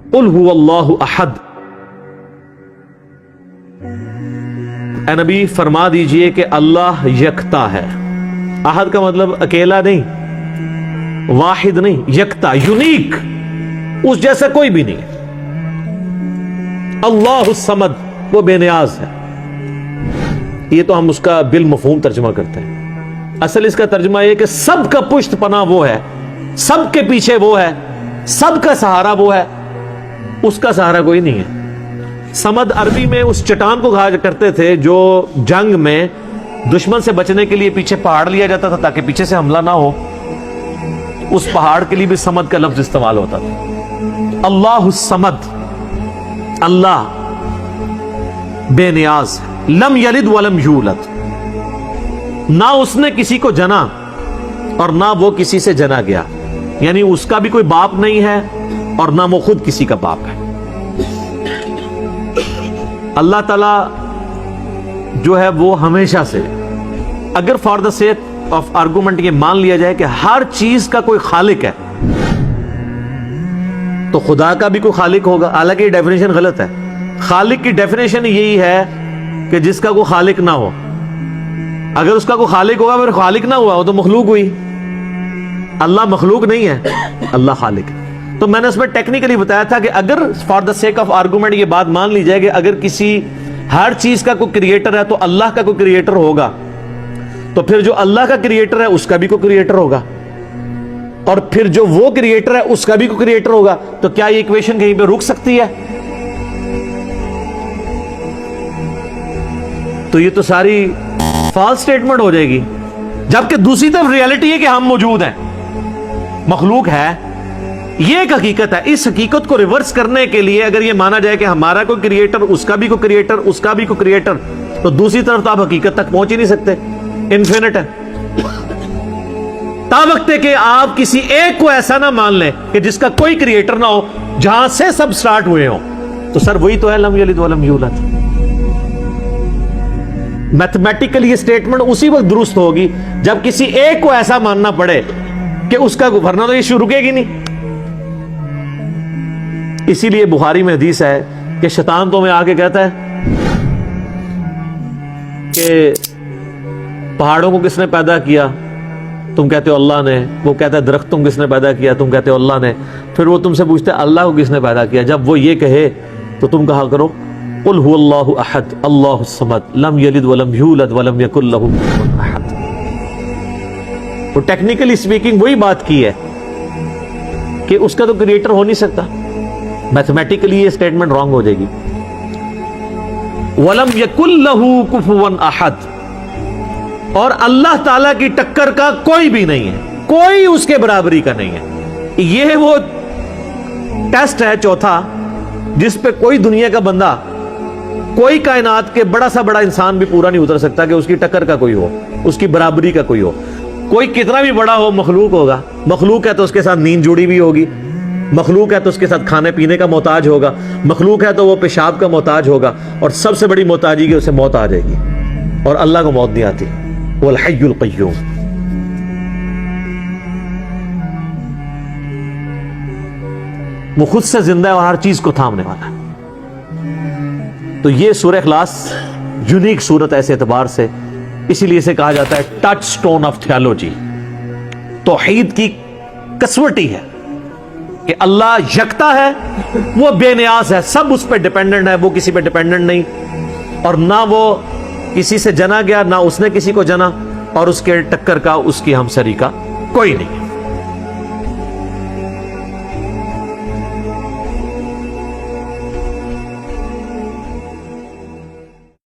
قل هو اللہ احد. اے نبی فرما دیجئے کہ اللہ یکتا ہے. احد کا مطلب اکیلا نہیں، واحد نہیں، یکتا، یونیک، اس جیسا کوئی بھی نہیں. اللہ الصمد، وہ بے نیاز ہے. یہ تو ہم اس کا بالمفہوم ترجمہ کرتے ہیں. اصل اس کا ترجمہ یہ کہ سب کا پشت پناہ وہ ہے، سب کے پیچھے وہ ہے، سب کا سہارا وہ ہے، اس کا سہارا کوئی نہیں ہے. سمد عربی میں اس چٹان کو کہا کرتے تھے جو جنگ میں دشمن سے بچنے کے لیے پیچھے پہاڑ لیا جاتا تھا تاکہ پیچھے سے حملہ نہ ہو. اس پہاڑ کے لیے بھی سمد کا لفظ استعمال ہوتا تھا. اللہ الصمد، اللہ بے نیاز، لم یلد ولم یولد، نہ اس نے کسی کو جنا اور نہ وہ کسی سے جنا گیا. یعنی اس کا بھی کوئی باپ نہیں ہے اور نہ وہ خود کسی کا باپ ہے. اللہ تعالی جو ہے وہ ہمیشہ سے، اگر for the sake of argument یہ مان لیا جائے کہ ہر چیز کا کوئی خالق ہے تو خدا کا بھی کوئی خالق ہوگا. حالانکہ یہ ڈیفینیشن غلط ہے. خالق کی ڈیفینیشن یہی ہے کہ جس کا کوئی خالق نہ ہو. اگر اس کا کوئی خالق ہوگا پھر خالق نہ ہوا وہ تو مخلوق ہوئی. اللہ مخلوق نہیں ہے، اللہ خالق ہے. تو میں نے اس میں ٹیکنیکلی بتایا تھا کہ اگر for the sake of argument یہ بات مان لی جائے کہ اگر کسی ہر چیز کا کوئی کریٹر ہے تو اللہ کا کوئی کریٹر ہوگا، تو پھر جو اللہ کا کریٹر ہے اس کا بھی کوئی کریٹر ہوگا، اور پھر جو وہ کریٹر ہے اس کا بھی کوئی کریٹر ہوگا. تو کیا یہ ایکویشن کہیں پہ رک سکتی ہے؟ تو یہ تو ساری فالس سٹیٹمنٹ ہو جائے گی. جبکہ دوسری طرف ریالٹی ہے کہ ہم موجود ہیں، مخلوق ہے. یہ ایک حقیقت ہے. اس حقیقت کو ریورس کرنے کے لیے اگر یہ مانا جائے کہ ہمارا کوئی کریٹر، اس کا بھی کوئی کریٹر، اس کا بھی کوئی کریٹر، تو دوسری طرف تو آپ حقیقت تک پہنچ ہی نہیں سکتے. انفینٹ ہے. تا وقت ہے کہ آپ کسی ایک کو ایسا نہ مان لیں کہ جس کا کوئی کریٹر نہ ہو، جہاں سے سب سٹارٹ ہوئے ہوں. تو سر وہی تو ہے لم یلد ولم یولد. میتھمیٹیکلی یہ سٹیٹمنٹ اسی وقت درست ہوگی جب کسی ایک کو ایسا ماننا پڑے کہ اس کا ورنہ تو یہ شروع رکے گی نہیں. اسی لیے بخاری میں حدیث ہے کہ شیطان تو میں آ کے کہتا ہے کہ پہاڑوں کو کس نے پیدا کیا؟ تم کہتے ہو اللہ نے. وہ کہتا ہے درخت تم کس نے پیدا کیا؟ تم کہتے ہو اللہ نے. پھر وہ تم سے پوچھتے ہیں اللہ کو کس نے پیدا کیا؟ جب وہ یہ کہے تو تم کہا کرو قل هو اللہ احد اللہ الصمد لم یلد ولم یولد ولم یکن لہ کفوا احد. وہ ٹیکنیکلی سپیکنگ وہی بات کی ہے کہ اس کا تو کریٹر ہو نہیں سکتا. میتھمیٹیکلی یہ سٹیٹمنٹ رانگ ہو جائے گی. وَلَمْ يَكُنْ لَهُ كُفُوًا أَحَدٌ، اور اللہ تعالیٰ کی ٹکر کا کوئی بھی نہیں ہے، کوئی اس کے برابری کا نہیں ہے. یہ وہ ٹیسٹ ہے چوتھا جس پہ کوئی دنیا کا بندہ، کوئی کائنات کے بڑا سا بڑا انسان بھی پورا نہیں اتر سکتا کہ اس کی ٹکر کا کوئی ہو، اس کی برابری کا کوئی ہو. کوئی کتنا بھی بڑا ہو مخلوق ہوگا. مخلوق ہے تو اس کے ساتھ نیند جڑی بھی ہوگی، مخلوق ہے تو اس کے ساتھ کھانے پینے کا محتاج ہوگا، مخلوق ہے تو وہ پیشاب کا محتاج ہوگا، اور سب سے بڑی محتاجی کہ اسے موت آ جائے گی. اور اللہ کو موت نہیں آتی. وہ الحی القیوم. وہ خود سے زندہ ہے اور ہر چیز کو تھامنے والا ہے. تو یہ سورہ اخلاص یونیک صورت ایسے اعتبار سے، اسی لیے اسے کہا جاتا ہے ٹچ سٹون آف تھیالوجی. توحید کی کسوٹی ہے کہ اللہ یکتا ہے، وہ بے نیاز ہے، سب اس پہ ڈیپینڈنٹ ہے، وہ کسی پہ ڈیپینڈنٹ نہیں، اور نہ وہ کسی سے جنا گیا، نہ اس نے کسی کو جنا، اور اس کے ٹکر کا، اس کی ہمسری کا کوئی نہیں.